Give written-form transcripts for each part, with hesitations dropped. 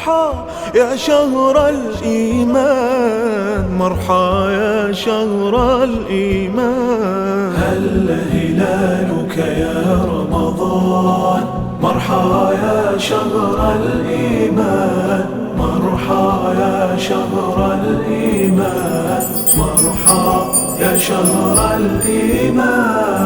مرحى يا شهر الإيمان، مرحى يا شهر الإيمان. هل هلالك يا رمضان، مرحى يا شهر الإيمان، مرحى يا شهر الإيمان، مرحى يا شهر الإيمان.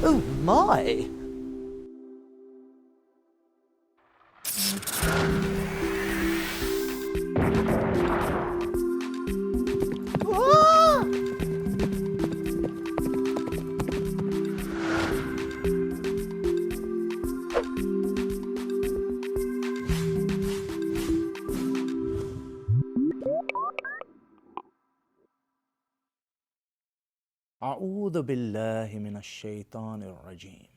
Oh my! A'udhu billahi minash shaitanir rajim.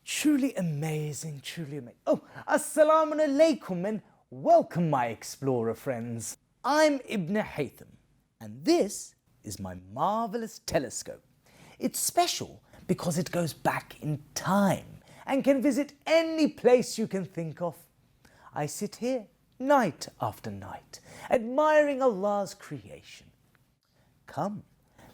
Truly amazing, truly amazing. Oh, assalamu alaikum and welcome my explorer friends. I'm Ibn Haytham and this is my marvelous telescope. It's special because it goes back in time and can visit any place you can think of. I sit here night after night admiring Allah's creation. Come,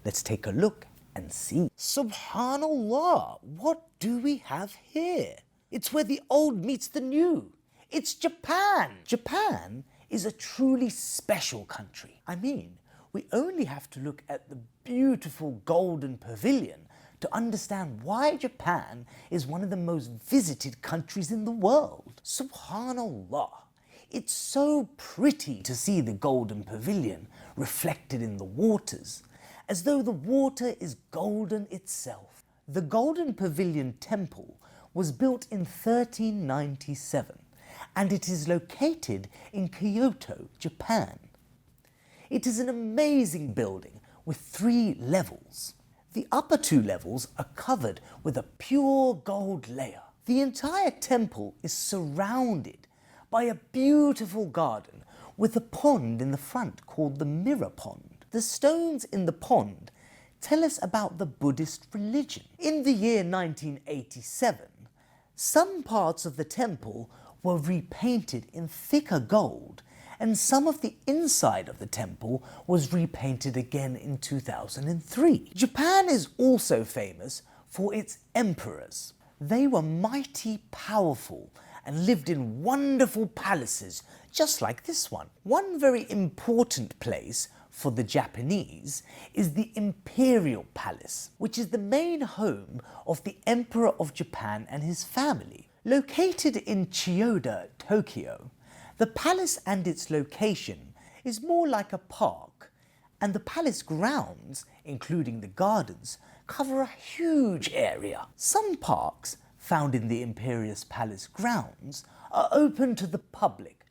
let's take a look and see. Subhanallah, what do we have here? It's where the old meets the new. It's Japan. Japan is a truly special country. I mean, we only have to look at the beautiful golden pavilion to understand why Japan is one of the most visited countries in the world. Subhanallah. It's so pretty to see the golden pavilion reflected in the waters, as though the water is golden itself. The Golden Pavilion Temple was built in 1397 and it is located in Kyoto, Japan. It is an amazing building with 3 levels. The upper 2 levels are covered with a pure gold layer. The entire temple is surrounded by a beautiful garden with a pond in the front called the Mirror Pond. The stones in the pond tell us about the Buddhist religion. In the year 1987, some parts of the temple were repainted in thicker gold and some of the inside of the temple was repainted again in 2003. Japan is also famous for its emperors. They were mighty powerful and lived in wonderful palaces just like this one. One very important place for the Japanese is the Imperial Palace, which is the main home of the Emperor of Japan and his family. Located in Chiyoda, Tokyo, the palace and its location is more like a park, and the palace grounds, including the gardens, cover a huge area. Some parks found in the Imperial Palace grounds are open to the public,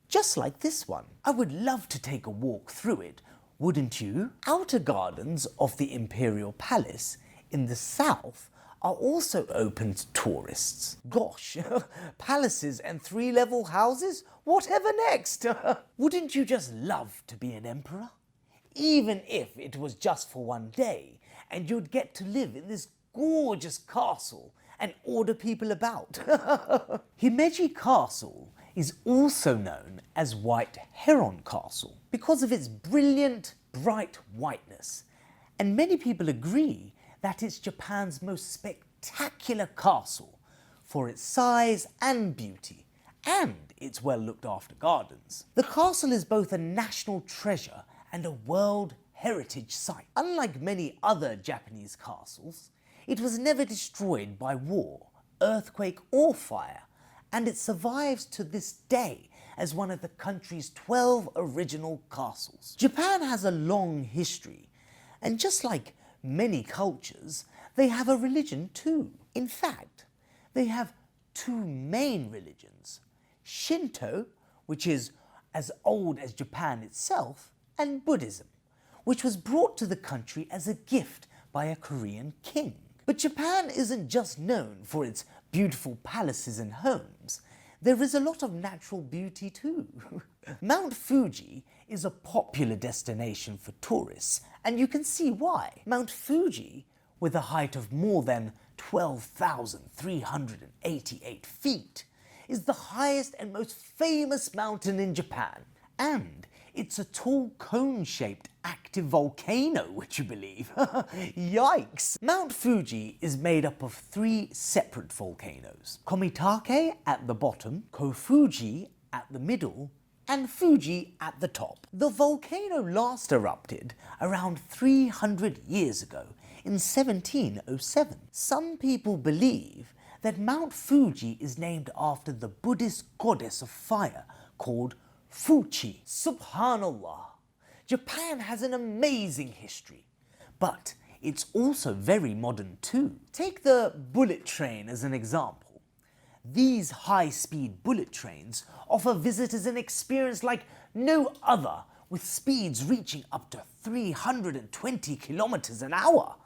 just like this one. I would love to take a walk through it, wouldn't you? Outer gardens of the Imperial Palace in the south are also open to tourists. Gosh, palaces and 3-level houses? Whatever next? Wouldn't you just love to be an emperor? Even if it was just for one day and you'd get to live in this gorgeous castle and order people about. Himeji Castle is also known as White Heron Castle because of its brilliant, bright whiteness, and many people agree that it's Japan's most spectacular castle for its size and beauty, and its well looked after gardens. The castle is both a national treasure and a World Heritage Site. Unlike many other Japanese castles, it was never destroyed by war, earthquake or fire, and it survives to this day as one of the country's 12 original castles. Japan has a long history, and just like many cultures, they have a religion too. In fact, they have 2 main religions: Shinto, which is as old as Japan itself, and Buddhism, which was brought to the country as a gift by a Korean king. But Japan isn't just known for its beautiful palaces and homes. There is a lot of natural beauty too. Mount Fuji is a popular destination for tourists, and you can see why. Mount Fuji, with a height of more than 12,388 feet, is the highest and most famous mountain in Japan. And it's a tall cone-shaped active volcano, would you believe? Yikes! Mount Fuji is made up of 3 separate volcanoes. Komitake at the bottom, Kofuji at the middle, and Fuji at the top. The volcano last erupted around 300 years ago in 1707. Some people believe that Mount Fuji is named after the Buddhist goddess of fire called Fuchi. Subhanallah. Japan has an amazing history, but it's also very modern too. Take the bullet train as an example. These high-speed bullet trains offer visitors an experience like no other, with speeds reaching up to 320 kilometers an hour.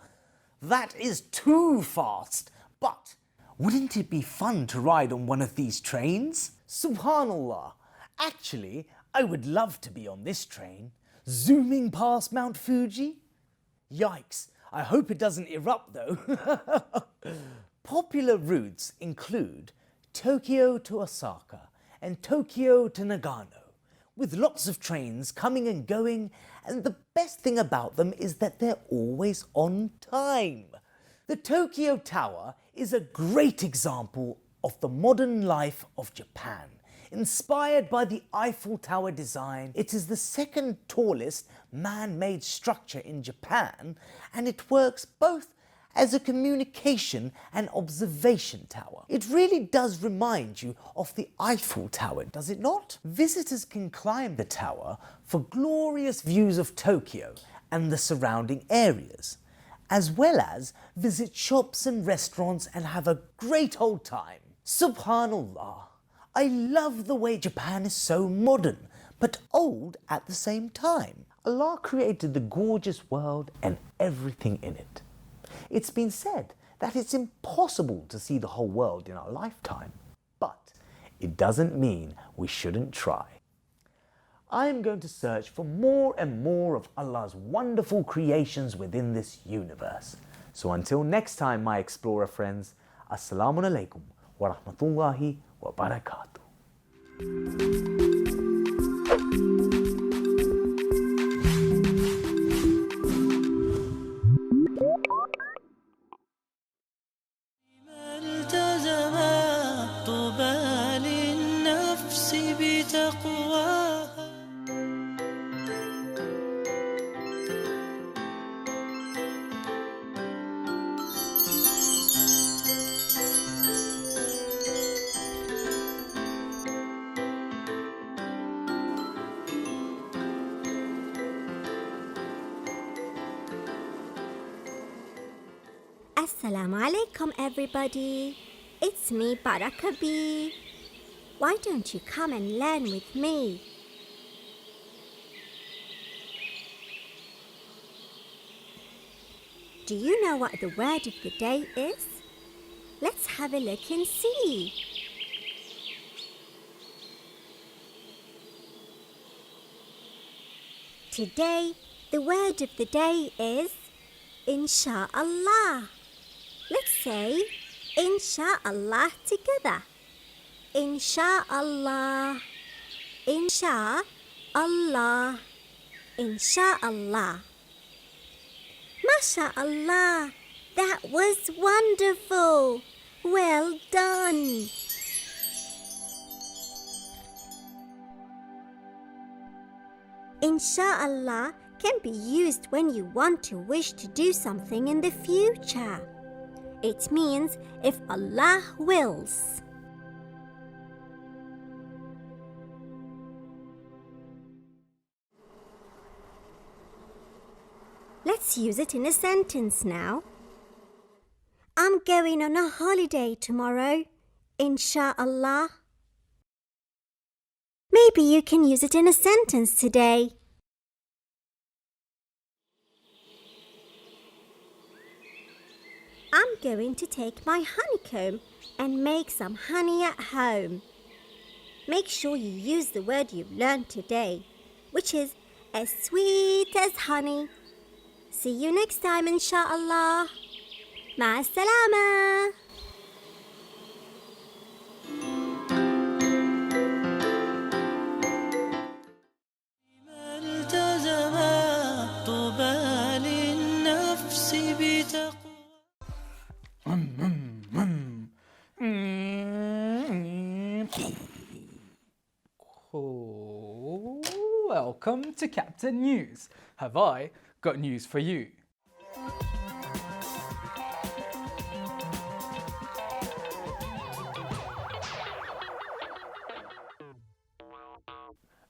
That is too fast, but wouldn't it be fun to ride on one of these trains? Subhanallah. Actually, I would love to be on this train, zooming past Mount Fuji. Yikes, I hope it doesn't erupt though. Popular routes include Tokyo to Osaka and Tokyo to Nagano, with lots of trains coming and going, and the best thing about them is that they're always on time. The Tokyo Tower is a great example of the modern life of Japan. Inspired by the Eiffel Tower design, it is the second tallest man-made structure in Japan, and it works both as a communication and observation tower. It really does remind you of the Eiffel Tower, does it not? Visitors can climb the tower for glorious views of Tokyo and the surrounding areas, as well as visit shops and restaurants and have a great old time. Subhanallah. I love the way Japan is so modern, but old at the same time. Allah created the gorgeous world and everything in it. It's been said that it's impossible to see the whole world in our lifetime, but it doesn't mean we shouldn't try. I am going to search for more and more of Allah's wonderful creations within this universe. So until next time, my explorer friends, Assalamu alaikum wa rahmatullahi wa barakatuh. Assalamu alaikum everybody, it's me Barakabi. Why don't you come and learn with me? Do you know what the word of the day is? Let's have a look and see. Today, the word of the day is Insha'Allah. Let's say Insha'Allah together. Insha'Allah. Insha'Allah. Insha'Allah. MashaAllah. That was wonderful. Well done. Insha'Allah can be used when you want to wish to do something in the future. It means if Allah wills. Let's use it in a sentence now. I'm going on a holiday tomorrow, Insha'Allah. Maybe you can use it in a sentence today. I'm going to take my honeycomb and make some honey at home. Make sure you use the word you've learned today, which is as sweet as honey. See you next time, inshallah. مع السلامة. Oh, welcome to Captain News. Have I got news for you?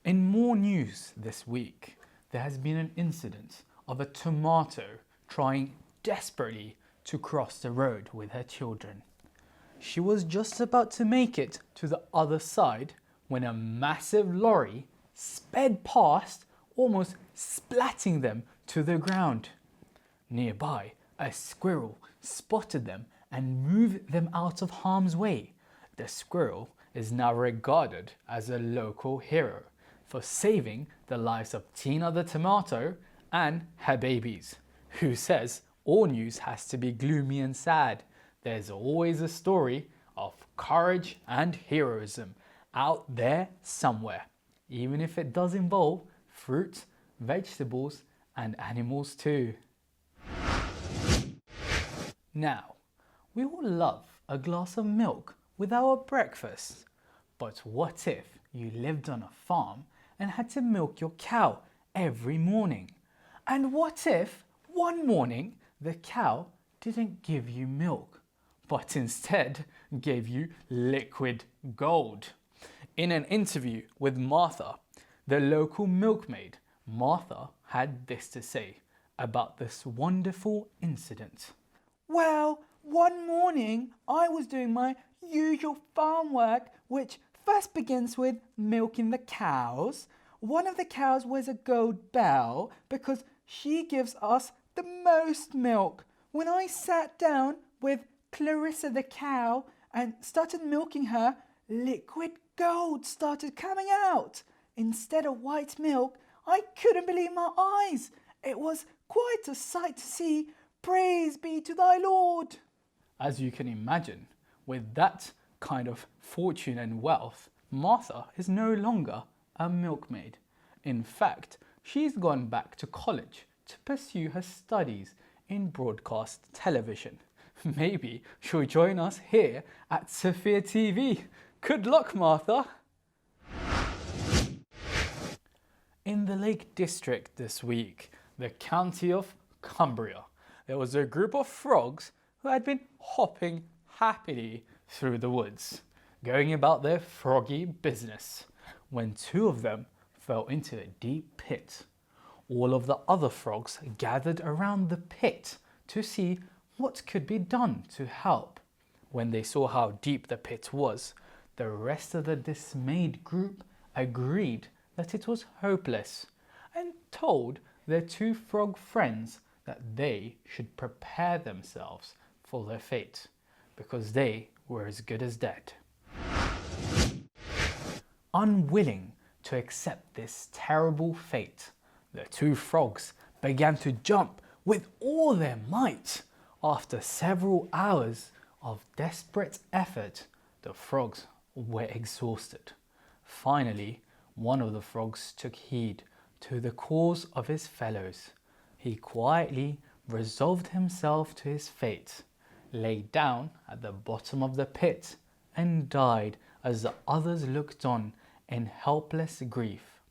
In more news this week, there has been an incident of a tomato trying desperately to cross the road with her children. She was just about to make it to the other side when a massive lorry sped past, almost splatting them to the ground. Nearby, a squirrel spotted them and moved them out of harm's way. The squirrel is now regarded as a local hero for saving the lives of Tina the tomato and her babies. Who says all news has to be gloomy and sad? There's always a story of courage and heroism out there somewhere, even if it does involve fruit, vegetables, and animals too. Now, we all love a glass of milk with our breakfast, but what if you lived on a farm and had to milk your cow every morning? And what if one morning the cow didn't give you milk, but instead gave you liquid gold? In an interview with Martha, the local milkmaid, Martha had this to say about this wonderful incident. Well, one morning I was doing my usual farm work, which first begins with milking the cows. One of the cows wears a gold bell because she gives us the most milk. When I sat down with Clarissa the cow and started milking her, liquid gold started coming out. Instead of white milk, I couldn't believe my eyes. It was quite a sight to see. Praise be to thy Lord. As you can imagine, with that kind of fortune and wealth, Martha is no longer a milkmaid. In fact, she's gone back to college to pursue her studies in broadcast television. Maybe she'll join us here at Sophia TV. Good luck, Martha. In the Lake District this week, the county of Cumbria, there was a group of frogs who had been hopping happily through the woods, going about their froggy business, when two of them fell into a deep pit. All of the other frogs gathered around the pit to see what could be done to help. When they saw how deep the pit was, the rest of the dismayed group agreed that it was hopeless and told their two frog friends that they should prepare themselves for their fate, because they were as good as dead. Unwilling to accept this terrible fate, the two frogs began to jump with all their might. After several hours of desperate effort, the frogs were exhausted. Finally, one of the frogs took heed to the cause of his fellows. He quietly resolved himself to his fate, lay down at the bottom of the pit, and died as the others looked on in helpless grief.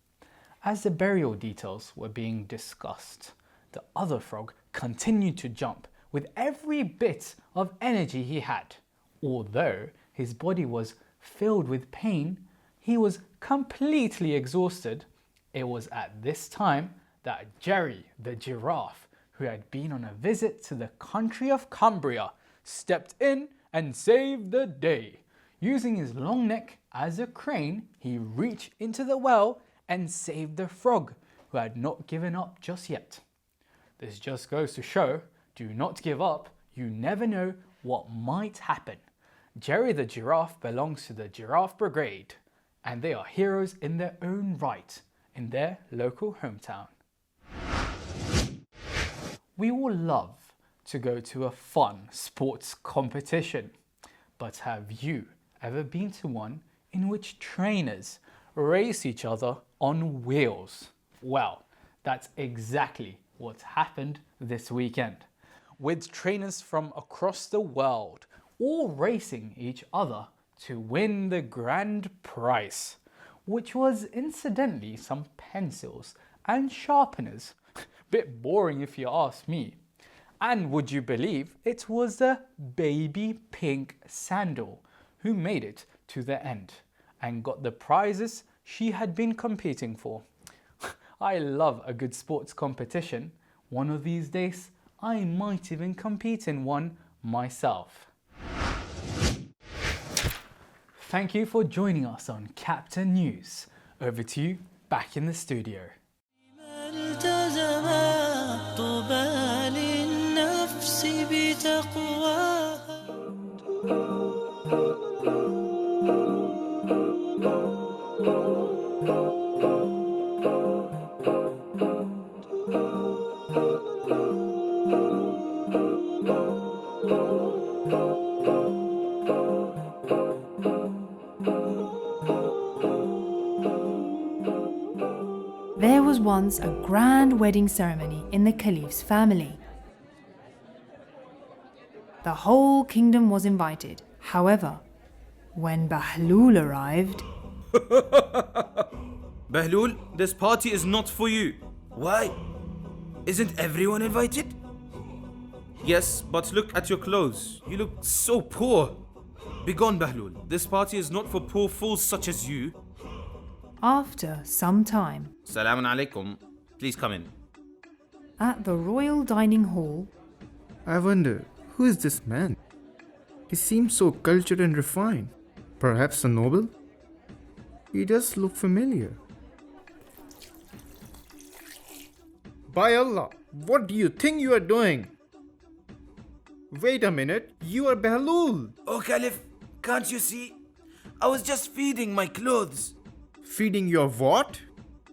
As the burial details were being discussed, the other frog continued to jump with every bit of energy he had. Although his body was filled with pain, he was completely exhausted. It was at this time that Jerry the giraffe, who had been on a visit to the country of Cumbria, stepped in and saved the day. Using his long neck as a crane, he reached into the well and saved the frog, who had not given up just yet. This just goes to show, do not give up, you never know what might happen. Jerry the giraffe belongs to the Giraffe Brigade, and they are heroes in their own right in their local hometown. We all love to go to a fun sports competition, but have you ever been to one in which trainers race each other on wheels? Well, that's exactly what happened this weekend, with trainers from across the world all racing each other to win the grand prize, which was incidentally some pencils and sharpeners. Bit boring if you ask me. And would you believe it was the baby pink Sandal who made it to the end and got the prizes she had been competing for. I love a good sports competition. One of these days, I might even compete in one myself. Thank you for joining us on Captain News. Over to you, back in the studio. There was once a grand wedding ceremony in the Caliph's family. The whole kingdom was invited. However, when Bahlul arrived... Bahlul, this party is not for you. Why? Isn't everyone invited? Yes, but look at your clothes. You look so poor. Begone, Bahlul. This party is not for poor fools such as you. After some time, Salaam alaikum. Please come in. at the royal dining hall, I wonder, who is this man? He seems so cultured and refined. Perhaps a noble? He does look familiar. By Allah, what do you think you are doing? Wait a minute, you are Bahlul. Oh, Caliph, can't you see? I was just feeding my clothes. Feeding your what?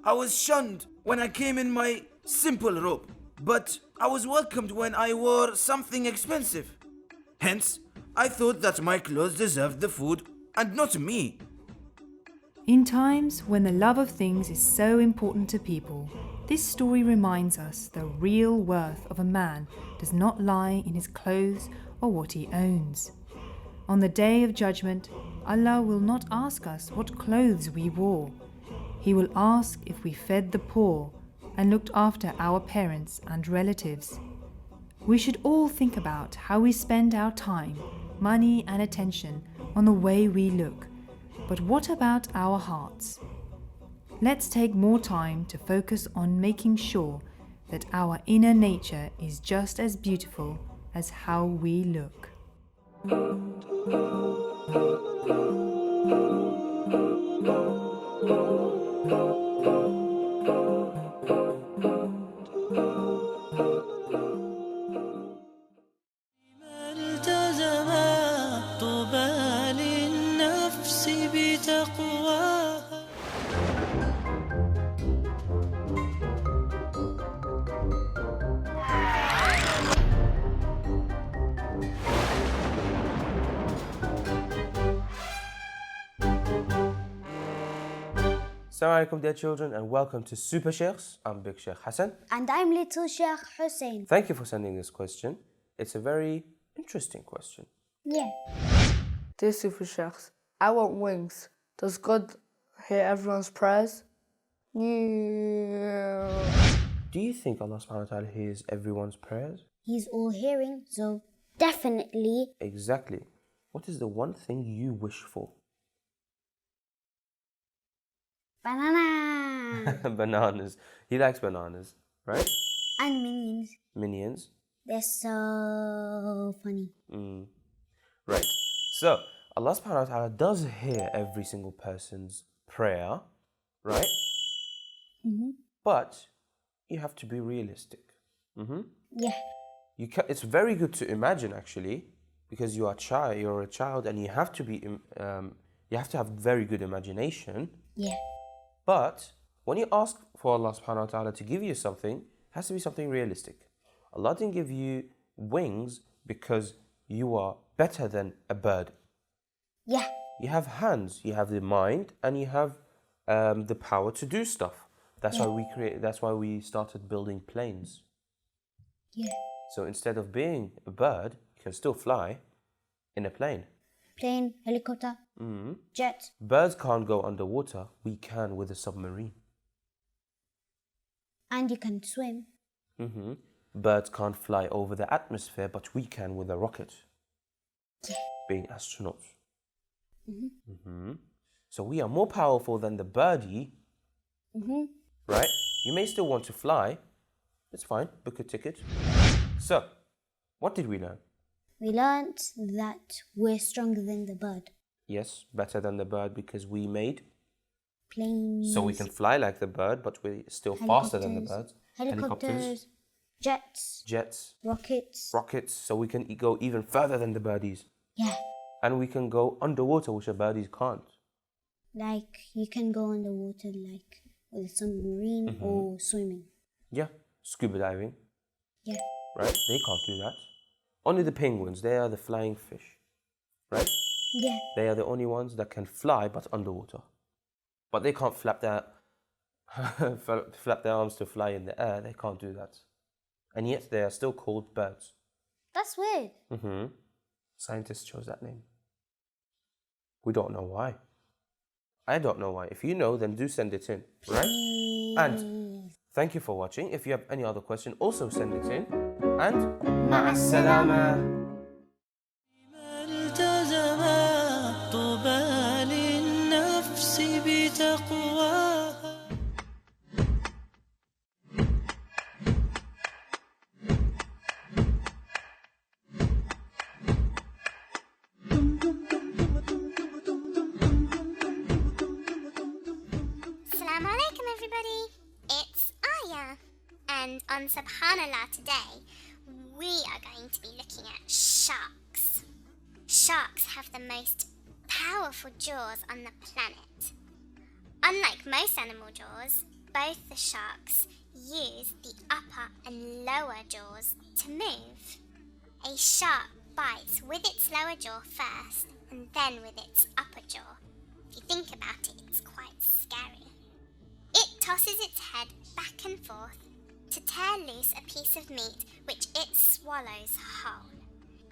I was shunned when I came in my simple robe, but I was welcomed when I wore something expensive. Hence, I thought that my clothes deserved the food and not me. in times when the love of things is so important to people, this story reminds us the real worth of a man does not lie in his clothes or what he owns. On the day of judgment, Allah will not ask us what clothes we wore. He will ask if we fed the poor and looked after our parents and relatives. We should all think about how we spend our time, money and attention on the way we look. But what about our hearts? Let's take more time to focus on making sure that our inner nature is just as beautiful as how we look. Assalamu alaikum, dear children, and welcome to Super Sheikhs. I'm Big Sheikh Hassan. And I'm Little Sheikh Hussein. Thank you for sending this question. It's a very interesting question. Yeah. Dear Super Sheikhs, I want wings. Does God hear everyone's prayers? Yeah. Do you think Allah subhanahu wa ta'ala hears everyone's prayers? He's all hearing, so definitely. Exactly. What is the one thing you wish for? Banana. Bananas. He likes bananas, right? And minions. Minions. They're so funny. Right. So, Allah subhanahu wa ta'ala does hear every single person's prayer, right? Mm-hmm. But you have to be realistic. Yeah. It's very good to imagine actually, because you're a child, and you have to be, you have to have very good imagination. Yeah. But when you ask for Allah subhanahu wa ta'ala to give you something, it has to be something realistic. Allah didn't give you wings because you are better than a bird. Yeah. You have hands, you have the mind, and you have the power to do stuff. That's why we started building planes. Yeah. So instead of being a bird, you can still fly in a plane. Plane, helicopter, jet. Birds can't go underwater. We can with a submarine. And you can swim. Birds can't fly over the atmosphere, but we can with a rocket. Yeah. Being astronauts. So we are more powerful than the birdie. Right? You may still want to fly. It's fine. Book a ticket. So, what did we learn? We learnt that we're stronger than the bird. Yes, better than the bird because we made. Planes. So we can fly like the bird, but we're still faster than the birds. Helicopters. Jets. Jets. Rockets. So we can go even further than the birdies. Yeah. And we can go underwater, which the birdies can't. Like you can go underwater like with a submarine or swimming. Yeah, scuba diving. Yeah. Right? They can't do that. Only the penguins, they are the flying fish. Right? Yeah. They are the only ones that can fly but underwater. But they can't flap their arms to fly in the air. They can't do that. And yet they are still called birds. That's weird. Scientists chose that name. We don't know why. I don't know why. If you know, then do send it in, right? And thank you for watching. If you have any other question, also send it in. And ma'as-salama. Assalamu alaikum everybody, it's Aya, and on Subhanallah today we are going to be looking at sharks. Sharks have the most powerful jaws on the planet. Unlike most animal jaws, both the sharks use the upper and lower jaws to move. A shark bites with its lower jaw first and then with its upper jaw. If you think about it, it's quite scary. It tosses its head back and forth to tear loose a piece of meat which it swallows whole.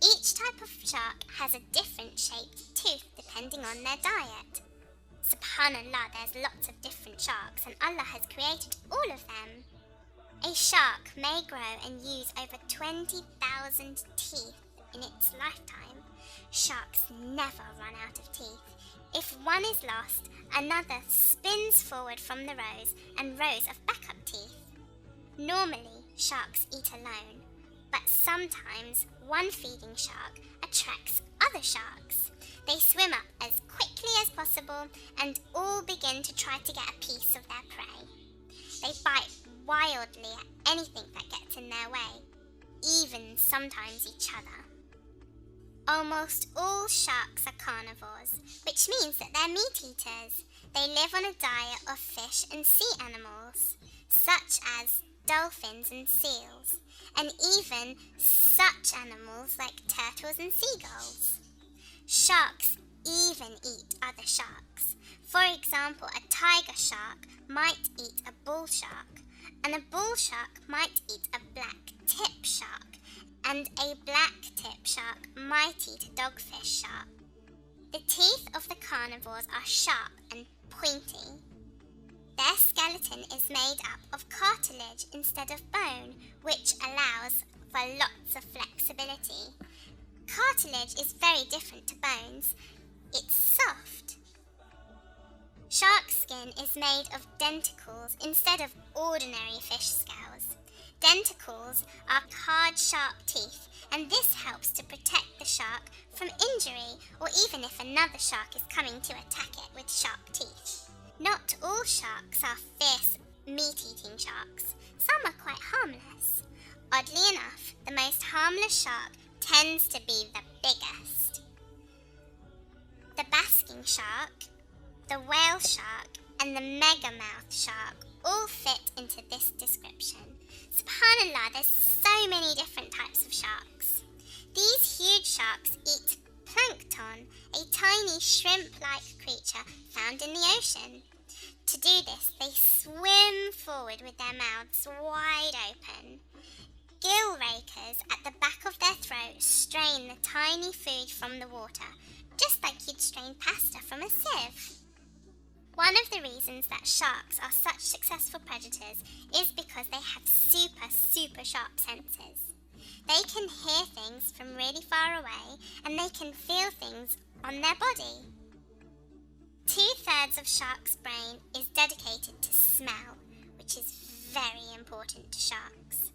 Each type of shark has a different shaped tooth depending on their diet. Subhanallah, there's lots of different sharks and Allah has created all of them. A shark may grow and use over 20,000 teeth in its lifetime. Sharks never run out of teeth. If one is lost, another spins forward from the rows and rows of backup teeth. Normally, sharks eat alone, but sometimes one feeding shark attracts other sharks. They swim up as quickly as possible and all begin to try to get a piece of their prey. They bite wildly at anything that gets in their way, even sometimes each other. Almost all sharks are carnivores, which means that they're meat eaters. They live on a diet of fish and sea animals, such as dolphins and seals, and even such animals like turtles and seagulls. Sharks even eat other sharks. For example, a tiger shark might eat a bull shark, and a bull shark might eat a black tip shark, and a black tip shark might eat a dogfish shark. The teeth of the carnivores are sharp and pointy. Their skeleton is made up of cartilage instead of bone, which allows for lots of flexibility. Cartilage is very different to bones. It's soft. Shark skin is made of denticles instead of ordinary fish scales. Denticles are hard, sharp teeth, and this helps to protect the shark from injury or even if another shark is coming to attack it with sharp teeth. Not all sharks are fierce, meat-eating sharks. Some are quite harmless. Oddly enough, the most harmless shark tends to be the biggest. The basking shark, the whale shark, and the megamouth shark all fit into this description. SubhanAllah, there's so many different types of sharks. These huge sharks eat plankton, a tiny shrimp-like creature found in the ocean. To do this, they swim forward with their mouths wide open. Gill rakers at the back of their throat strain the tiny food from the water, just like you'd strain pasta from a sieve. One of the reasons that sharks are such successful predators is because they have super sharp senses. They can hear things from really far away, and they can feel things on their body. 2/3 of sharks' brain is dedicated to smell, which is very important to sharks.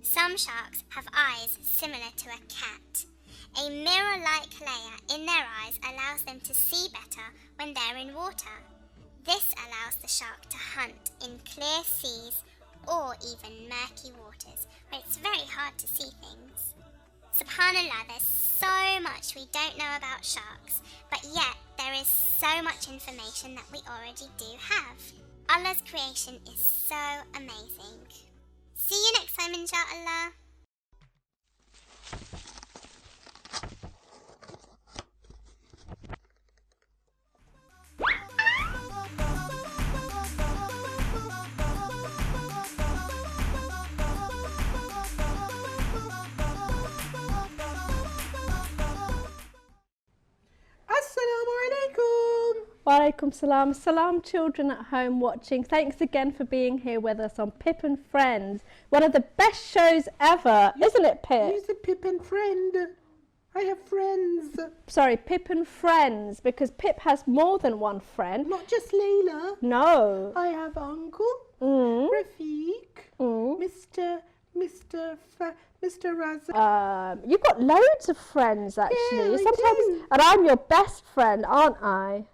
Some sharks have eyes similar to a cat. A mirror-like layer in their eyes allows them to see better when they're in water. This allows the shark to hunt in clear seas or even murky waters where it's very hard to see things. SubhanAllah, there's so much we don't know about sharks, but yet there is so much information that we already do have. Allah's creation is so amazing. See you next time, inshallah. Walaikum salam. Salam, children at home watching. Thanks again for being here with us on Pip and Friends. One of the best shows ever, isn't it, Pip? You said Pip and Friend. I have friends. Sorry, Pip and Friends, because Pip has more than one friend. Not just Layla. No. I have Uncle, Rafiq, Mr. Razak. You've got loads of friends, actually. Yeah, Sometimes, I do. and I'm your best friend, aren't I?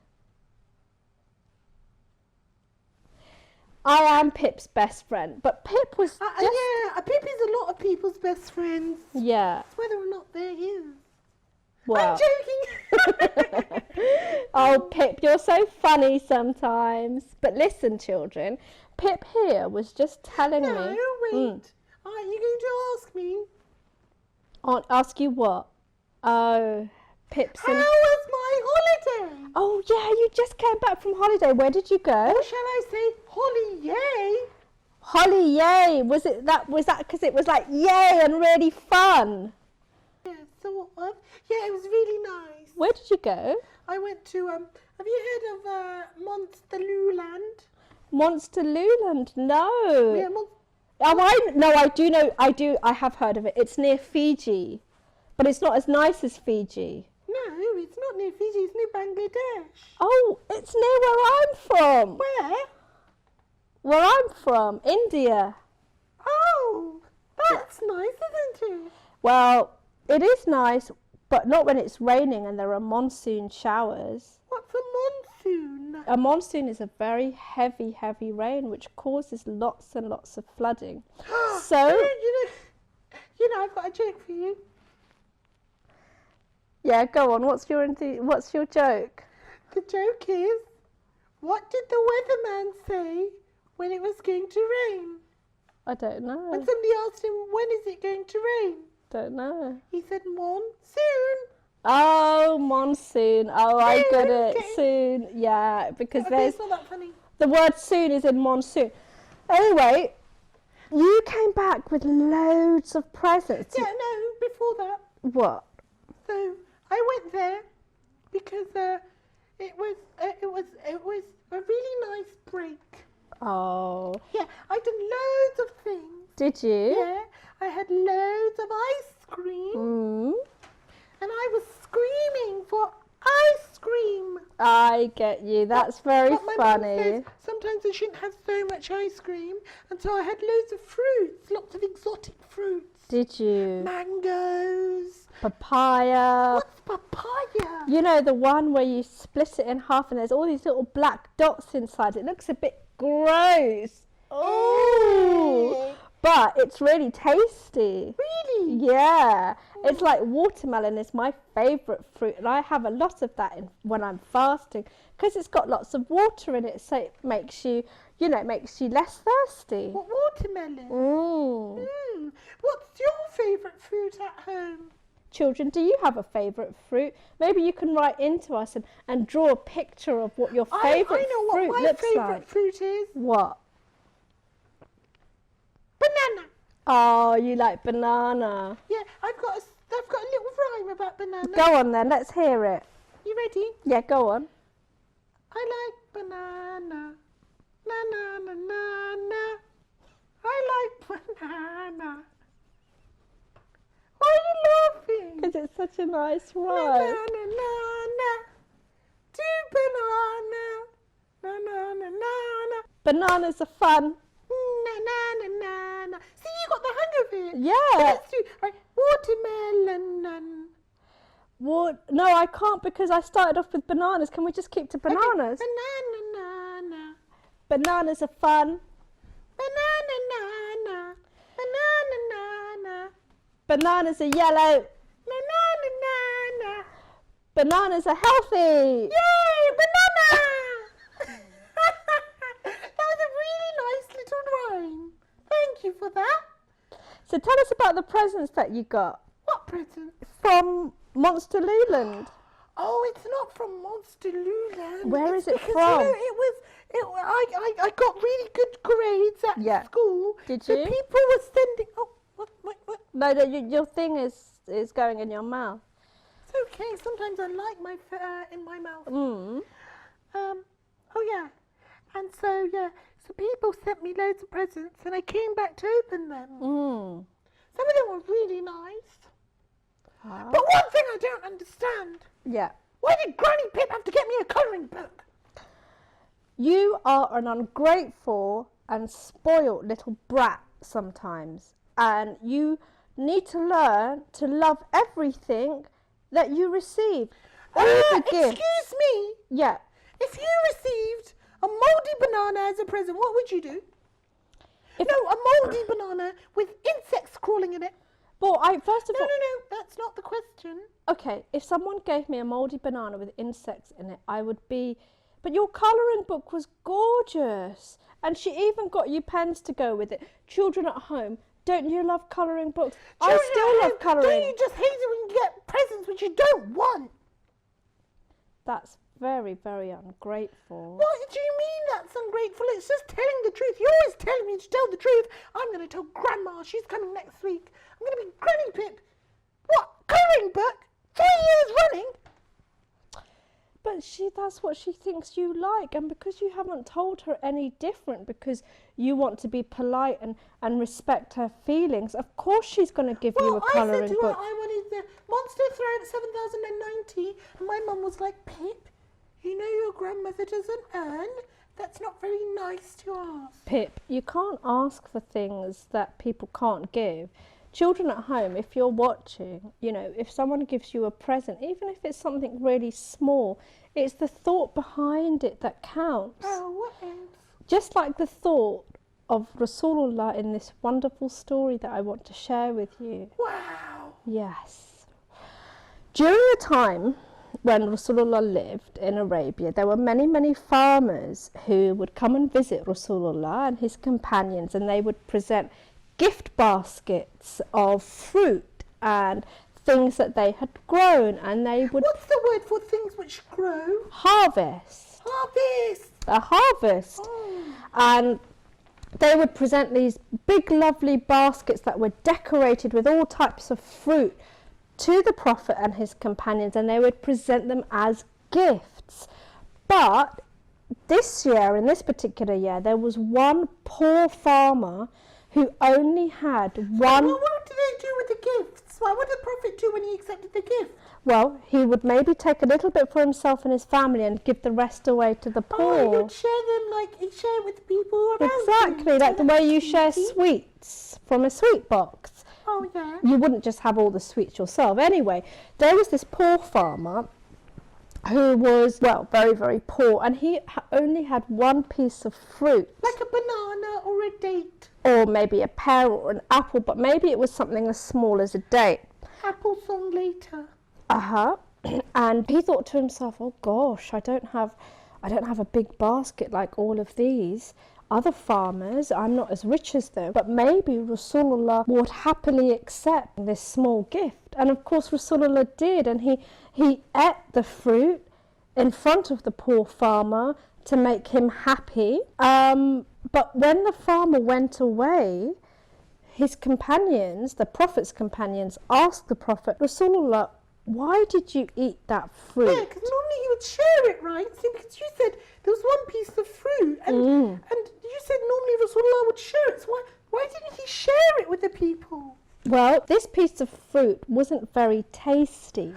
I am Pip's best friend, but Pip was just... Yeah, Pip is a lot of people's best friends. Yeah. It's whether or not they're his. Well. I'm joking. Oh, Pip, you're so funny sometimes. But listen, children, Pip here was just telling me... No, wait. Are you going to ask me? Ask you what? Oh, Pip's... How was my holiday? Oh, yeah, you just came back from holiday. Where did you go? Or shall I say Holly yay? Holly yay. Was that because it was like yay and really fun? Yeah, sort of. Yeah, it was really nice. Where did you go? I went to, have you heard of Monster Luland? Monster Luland? No. Yeah, I do know, I have heard of it. It's near Fiji, but it's not as nice as Fiji. No, it's not near Fiji, it's near Bangladesh. Oh, it's near where I'm from. Where? Where I'm from, India. Oh, that's nice, isn't it? Well, it is nice, but not when it's raining and there are monsoon showers. What's a monsoon? A monsoon is a very heavy rain which causes lots and lots of flooding. So, you know, I've got a joke for you. yeah, go on. What's your joke? The joke is, what did the weatherman say when it was going to rain? I don't know. When somebody asked him, when is it going to rain? Don't know. He said, monsoon. Oh, monsoon. Oh, I get it. Okay. Soon. Yeah, because there's It's not that funny. the word soon is in monsoon. Anyway, you came back with loads of presents. Yeah, no, before that. What? So I went there because it was a really nice break. Oh, Yeah, I did loads of things. did you? Yeah, I had loads of ice cream, and I was screaming for ice cream. I get you. That's very But my mum funny. says sometimes I shouldn't have so much ice cream, and so I had loads of fruits, lots of exotic fruits. Did you? Mangoes. Papaya. What's papaya? You know, the one where you split it in half and there's all these little black dots inside. It looks a bit gross. Oh, but it's really tasty. Really? Yeah, it's like watermelon is my favourite fruit, and I have a lot of that when I'm fasting because it's got lots of water in it, so it makes you, it makes you less thirsty. What, watermelon? What's your favourite fruit at home? Children, do you have a favourite fruit? Maybe you can write into us and draw a picture of what your favourite fruit looks like. I know what my favourite fruit is. What? Banana. Oh, you like banana. Yeah, I've got a little rhyme about banana. Go on then, let's hear it. You ready? Yeah, go on. I like banana. Na na na na na. I like banana. Why are you laughing? Because it's such a nice Na rhyme. na na na na. Do banana. Na na na na na. Bananas are fun. Na na na na na. See, you got the hang of it. Yeah. So let's do watermelon. No, I can't because I started off with bananas. Can we just keep to bananas? Okay. Banana na na. Bananas are fun. Banana na na. Banana na na. Bananas are yellow. Na na na na na. Bananas are healthy. Yay, banana! That was a really nice little rhyme. Thank you for that. So tell us about the presents that you got What present? from Monster Luland. Oh, it's not from Monster Luland. Where is it because, from? I got really good grades at school. Did So you? people were sending. Oh, what? No, your thing is going in your mouth. It's okay. Sometimes I like my in my mouth. Mm. Oh yeah. And so so people sent me loads of presents, and I came back to open them. Mm. Some of them were really nice. Ah. But one thing I don't understand. Yeah. Why did Granny Pip have to get me a colouring book? You are an ungrateful and spoilt little brat sometimes, and you need to learn to love everything that you receive. All the gifts. Excuse me. Yeah. If you received a mouldy banana as a present, what would you do? A mouldy banana with insects crawling in it. Well, first of all... No, that's not the question. Okay, if someone gave me a mouldy banana with insects in it, I would be... But your colouring book was gorgeous. And she even got you pens to go with it. Children at home, don't you love colouring books? I still love colouring. Don't you just hate it when you get presents which you don't want? That's very, very ungrateful. What do you mean that's ungrateful? It's just telling the truth. You're always telling me to tell the truth. I'm going to tell Grandma. She's coming next week. I'm going to be Granny Pip. What? Colouring book? 3 years running? But that's what she thinks you like, and because you haven't told her any different, because you want to be polite and respect her feelings, of course she's going to give you a colouring book. Well, I said to her I wanted the Monster Thread 7090, and my mum was like, Pip, you know your grandmother doesn't earn? That's not very nice to ask. Pip, you can't ask for things that people can't give. Children at home, if you're watching, if someone gives you a present, even if it's something really small, it's the thought behind it that counts. Oh, what else? Just like the thought of Rasulullah in this wonderful story that I want to share with you. Wow. Yes. During the time when Rasulullah lived in Arabia, there were many, many farmers who would come and visit Rasulullah and his companions, and they would present gift baskets of fruit and things that they had grown, and they would... What's the word for things which grow? Harvest. Harvest. A harvest. Oh. And they would present these big lovely baskets that were decorated with all types of fruit to the Prophet and his companions, and they would present them as gifts. But this year, in this particular year, there was one poor farmer who only had one... Well, what did they do with the gifts? What did the Prophet do when he accepted the gift? Well, he would maybe take a little bit for himself and his family and give the rest away to the poor. Oh, he would share them he'd share with the people around Exactly, him. like the way you share sweets from a sweet box. Oh, yeah. You wouldn't just have all the sweets yourself. Anyway, there was this poor farmer who was, very, very poor, and he only had one piece of fruit. Like a banana or a date. or maybe a pear or an apple, but maybe it was something as small as a date. Apple song later. And he thought to himself, oh gosh, I don't have a big basket like all of these other farmers. I'm not as rich as them, but maybe Rasulullah would happily accept this small gift. And of course Rasulullah did, and he ate the fruit in front of the poor farmer to make him happy. But when the farmer went away, his companions, the Prophet's companions, asked the Prophet, Rasulullah, why did you eat that fruit? Yeah, because normally he would share it, right? See, because you said there was one piece of fruit, and you said normally Rasulullah would share it. So why didn't he share it with the people? Well, this piece of fruit wasn't very tasty.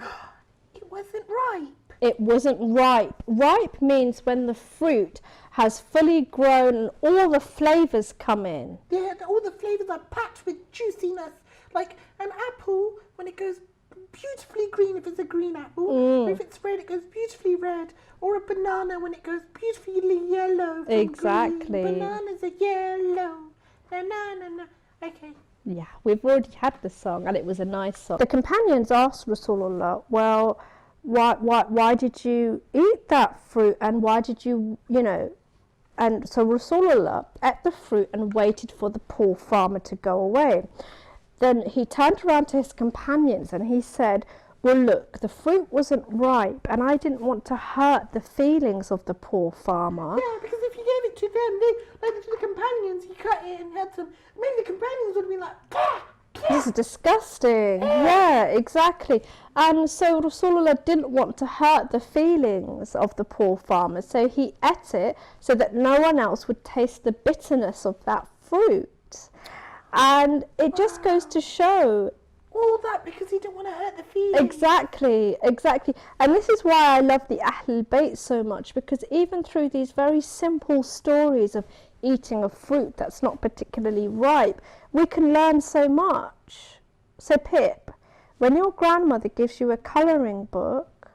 It wasn't ripe. It wasn't ripe. Ripe means when the fruit has fully grown and all the flavours come in. Yeah, all the flavours are packed with juiciness. Like an apple, when it goes beautifully green, if it's a green apple, or if it's red, it goes beautifully red. Or a banana, when it goes beautifully yellow. Exactly. Green. Bananas are yellow. Banana. Okay. Yeah, we've already had the song, and it was a nice song. The companions asked Rasulullah, well, why did you eat that fruit, and why did you, and so Rasulullah ate the fruit and waited for the poor farmer to go away. Then he turned around to his companions and he said, well, look, the fruit wasn't ripe, and I didn't want to hurt the feelings of the poor farmer. Yeah, because if you gave it to them, like to the companions, he cut it and had some, maybe the companions would be like, Gah! This is disgusting. Yeah, exactly. And so Rasulullah didn't want to hurt the feelings of the poor farmer, so he ate it so that no one else would taste the bitterness of that fruit. And it just goes to show all that because he didn't want to hurt the feelings. Exactly. And this is why I love the Ahlul Bayt so much, because even through these very simple stories of eating a fruit that's not particularly ripe, we can learn so much. So Pip, when your grandmother gives you a colouring book,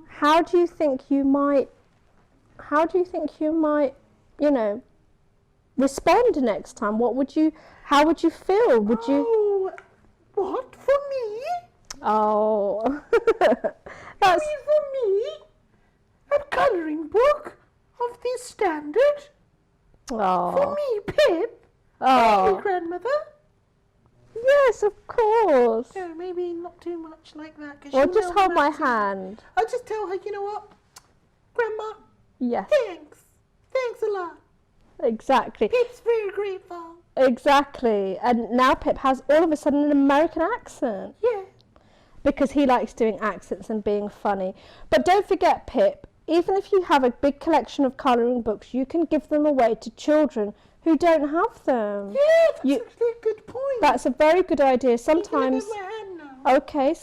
how do you think you might, respond next time? How would you feel? Would you? What, for me? Oh, that's for me. A colouring book of this standard. Oh. For me, Pip. Oh. For you, grandmother. Yes, of course. Yeah, maybe not too much like that. Well, just hold my hand. I'll just tell her, you know what, Grandma. Yes. Thanks a lot. Exactly. Pip's very grateful. Exactly. And now Pip has all of a sudden an American accent. Yeah. Because he likes doing accents and being funny. But don't forget, Pip, even if you have a big collection of colouring books, you can give them away to children who don't have them. Yeah, that's actually a good point. That's a very good idea. Sometimes... Okay,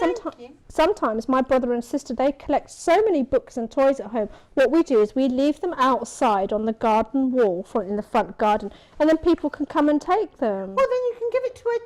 sometimes my brother and sister, they collect so many books and toys at home. What we do is we leave them outside on the garden wall in the front garden, and then people can come and take them. Well, then you can give it to a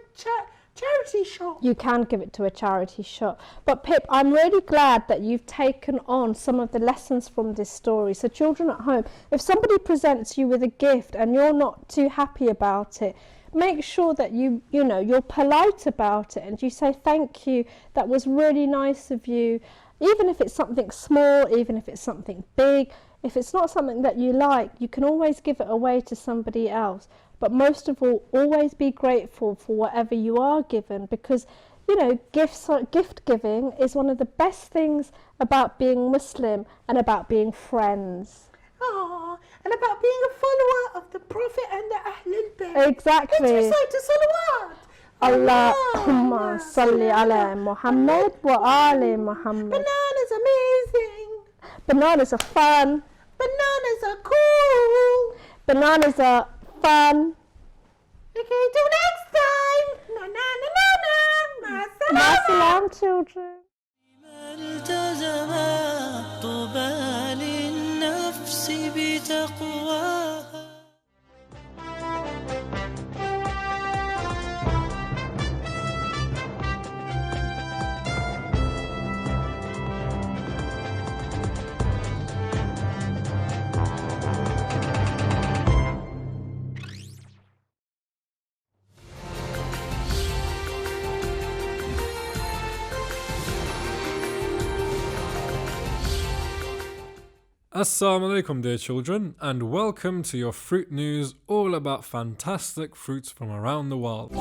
charity shop. You can give it to a charity shop. But Pip, I'm really glad that you've taken on some of the lessons from this story. So children at home, if somebody presents you with a gift and you're not too happy about it, make sure that you're polite about it and you say thank you, that was really nice of you. Even if it's something small, even if it's something big, if it's not something that you like, you can always give it away to somebody else. But most of all, always be grateful for whatever you are given, because gift giving is one of the best things about being Muslim and about being friends. Oh, and about being a follower of the Prophet and the Ahlul Bayt. Exactly. Can you say to salawat? Allahumma salli ala Muhammad wa ali Muhammad. Bananas amazing. Bananas are fun. Bananas are cool. Bananas are fun. Okay, till next time. Na na na na na. Ma salam, children. طوبى للنفس بتقواها Assalamu alaikum, dear children, and welcome to your fruit news, all about fantastic fruits from around the world.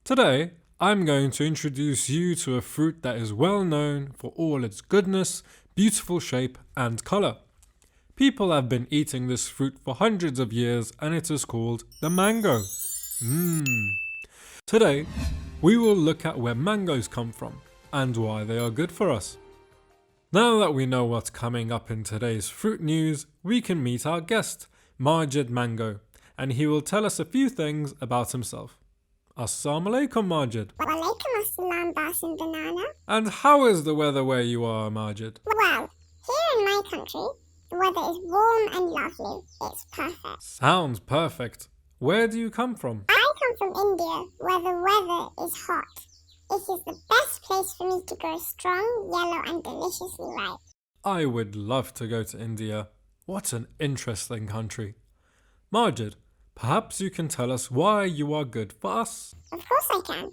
Today, I'm going to introduce you to a fruit that is well known for all its goodness, beautiful shape, and colour. People have been eating this fruit for hundreds of years, and it is called the mango. Today, we will look at where mangoes come from and why they are good for us. Now that we know what's coming up in today's fruit news, we can meet our guest, Majid Mango, and he will tell us a few things about himself. Assalamu alaikum, Majid. Wa alaikum assalam, Basim Banana. And how is the weather where you are, Majid? Well, here in my country, the weather is warm and lovely. It's perfect. Sounds perfect. Where do you come from? I come from India, where the weather is hot. It is the best place for me to grow strong, yellow and deliciously ripe. I would love to go to India. What an interesting country. Majid, perhaps you can tell us why you are good for us? Of course I can.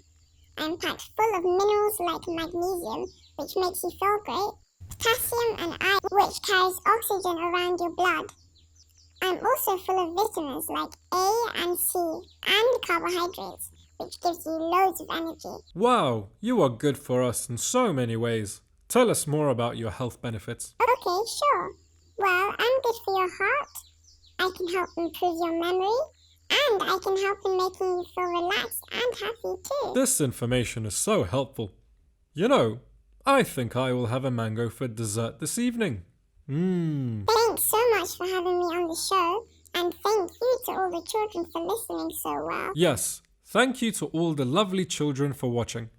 I'm packed full of minerals like magnesium, which makes you feel great, potassium and iron, which carries oxygen around your blood. I'm also full of vitamins like A and C, and carbohydrates, which gives you loads of energy. Wow, you are good for us in so many ways. Tell us more about your health benefits. Okay, sure. Well, I'm good for your heart. I can help improve your memory, and I can help in making you feel relaxed and happy too. This information is so helpful. You know, I think I will have a mango for dessert this evening. Thanks so much for having me on the show, and thank you to all the children for listening so well. Yes, thank you to all the lovely children for watching.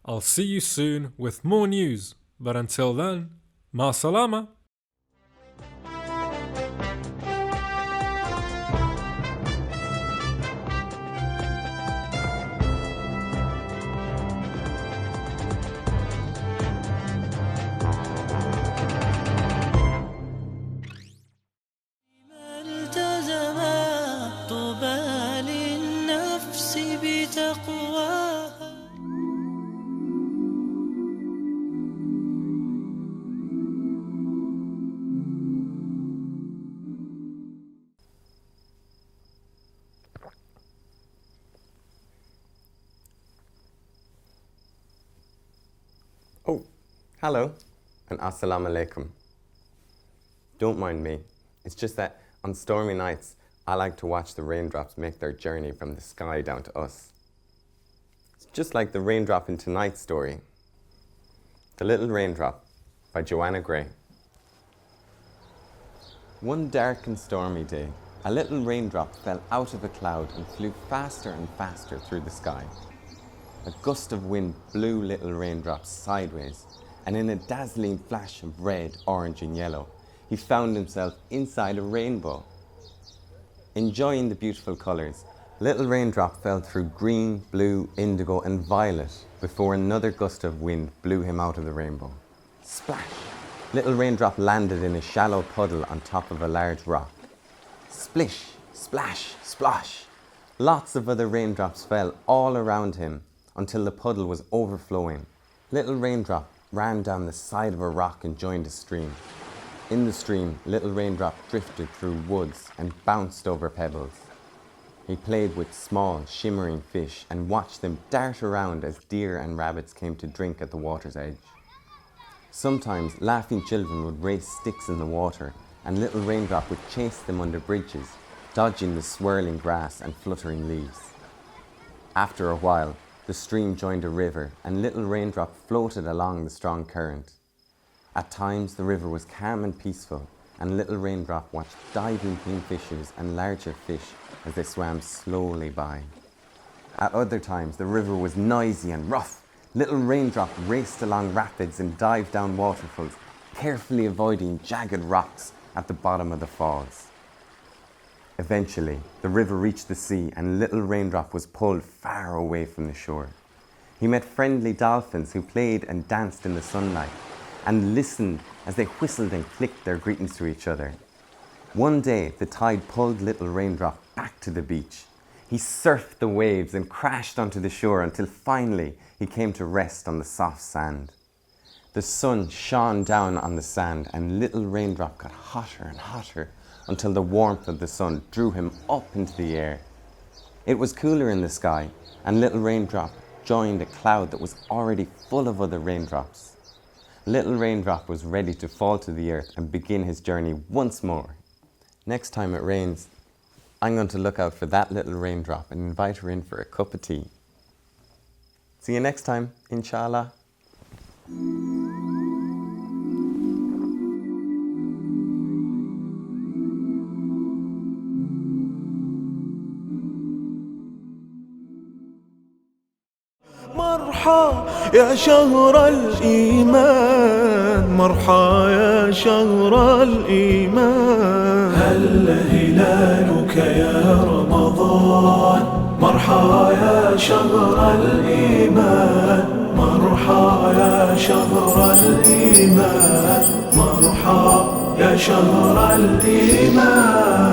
I'll see you soon with more news. But until then, ma salama. التزم طوبى للنفس بتقواها. Oh, hello, and assalamu alaikum. Don't mind me. It's just that on stormy nights, I like to watch the raindrops make their journey from the sky down to us. It's just like the raindrop in tonight's story. The Little Raindrop by Joanna Gray. One dark and stormy day, a little raindrop fell out of a cloud and flew faster and faster through the sky. A gust of wind blew little raindrops sideways, and in a dazzling flash of red, orange and yellow, he found himself inside a rainbow. Enjoying the beautiful colours, little raindrop fell through green, blue, indigo and violet before another gust of wind blew him out of the rainbow. Splash! Little raindrop landed in a shallow puddle on top of a large rock. Splish! Splash! Splosh! Lots of other raindrops fell all around him until the puddle was overflowing. Little raindrop ran down the side of a rock and joined a stream. In the stream, little raindrop drifted through woods and bounced over pebbles. He played with small, shimmering fish and watched them dart around as deer and rabbits came to drink at the water's edge. Sometimes laughing children would race sticks in the water, and little raindrop would chase them under bridges, dodging the swirling grass and fluttering leaves. After a while, the stream joined a river, and little raindrop floated along the strong current. At times, the river was calm and peaceful, and little raindrop watched diving kingfishers and larger fish as they swam slowly by. At other times, the river was noisy and rough. Little raindrop raced along rapids and dived down waterfalls, carefully avoiding jagged rocks at the bottom of the falls. Eventually, the river reached the sea, and little raindrop was pulled far away from the shore. He met friendly dolphins who played and danced in the sunlight, and listened as they whistled and clicked their greetings to each other. One day, the tide pulled little raindrop back to the beach. He surfed the waves and crashed onto the shore until finally he came to rest on the soft sand. The sun shone down on the sand and Little Raindrop got hotter and hotter until the warmth of the sun drew him up into the air. It was cooler in the sky and Little Raindrop joined a cloud that was already full of other raindrops. Little Raindrop was ready to fall to the earth and begin his journey once more. Next time it rains, I'm going to look out for that little raindrop and invite her in for a cup of tea. See you next time, inshallah. مرحى يا شهر الإيمان، مرحى يا شهر الإيمان، هل هلالك يا رمضان، مرحى يا شهر الإيمان، مرحى يا شهر الإيمان، مرحى يا شهر الإيمان.